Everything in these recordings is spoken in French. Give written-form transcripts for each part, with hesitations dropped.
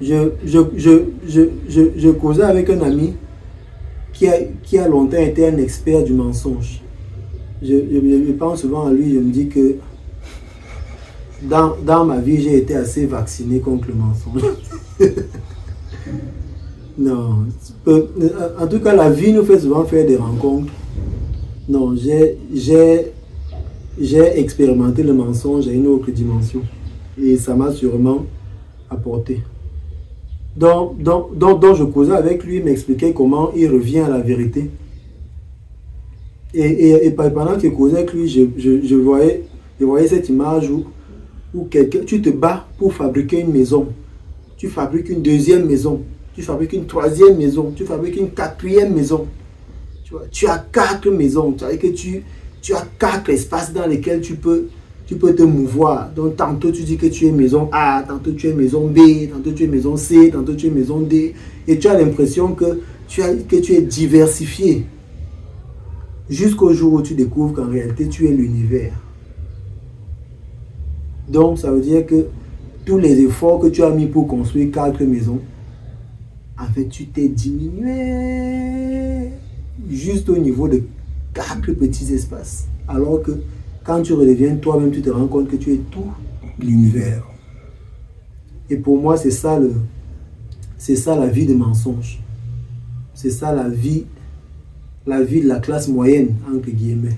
Je causais avec un ami qui a longtemps été un expert du mensonge. Je pense souvent à lui, je me dis que dans ma vie, j'ai été assez vacciné contre le mensonge. Non, en tout cas, la vie nous fait souvent faire des rencontres. Non, j'ai expérimenté le mensonge à une autre dimension. Et ça m'a sûrement apporté. Donc, je causais avec lui, il m'expliquait comment il revient à la vérité. Et pendant que je causais avec lui, je voyais cette image où quelqu'un, tu te bats pour fabriquer une maison. Tu fabriques une deuxième maison. Tu fabriques une troisième maison. Tu fabriques une quatrième maison. Tu as 4 maisons. Tu sais que tu as 4 espaces dans lesquels tu peux te mouvoir. Donc, tantôt tu dis que tu es maison A, tantôt tu es maison B, tantôt tu es maison C, tantôt tu es maison D. Et tu as l'impression que tu es diversifié. Jusqu'au jour où tu découvres qu'en réalité, tu es l'univers. Donc, ça veut dire que tous les efforts que tu as mis pour construire 4 maisons, en fait, tu t'es diminué juste au niveau de 4 petits espaces. Alors que quand tu redeviens toi-même, tu te rends compte que tu es tout l'univers. Et pour moi, c'est ça la vie de mensonge. C'est ça la vie de la classe moyenne, entre guillemets.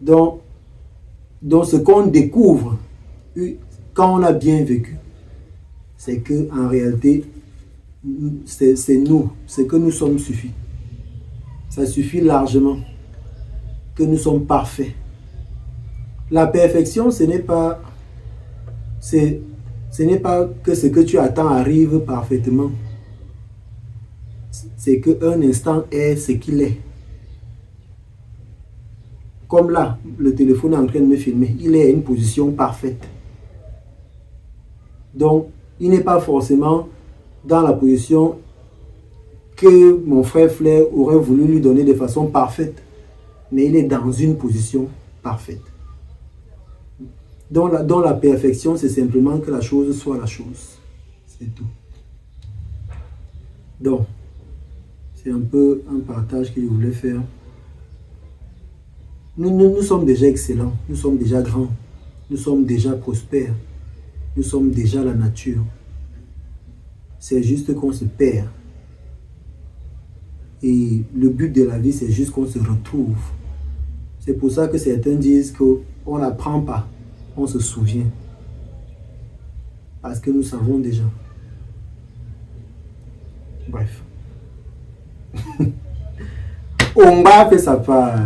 Donc ce qu'on découvre quand on a bien vécu, c'est que en réalité, c'est nous, c'est que nous sommes suffis. Ça suffit largement, que nous sommes parfaits. La perfection, ce n'est pas que ce que tu attends arrive parfaitement. C'est qu'un instant est ce qu'il est. Comme là, le téléphone est en train de me filmer, il est à une position parfaite. Donc, il n'est pas forcément dans la position que mon frère Flair aurait voulu lui donner de façon parfaite, mais il est dans une position parfaite. Donc la perfection, c'est simplement que la chose soit la chose. C'est tout. Donc, c'est un peu un partage que je voulais faire. Nous sommes déjà excellents, nous sommes déjà grands, nous sommes déjà prospères, nous sommes déjà la nature. C'est juste qu'on se perd. Et le but de la vie, c'est juste qu'on se retrouve. C'est pour ça que certains disent qu'on n'apprend pas, on se souvient. Parce que nous savons déjà. Bref. On va faire sa part.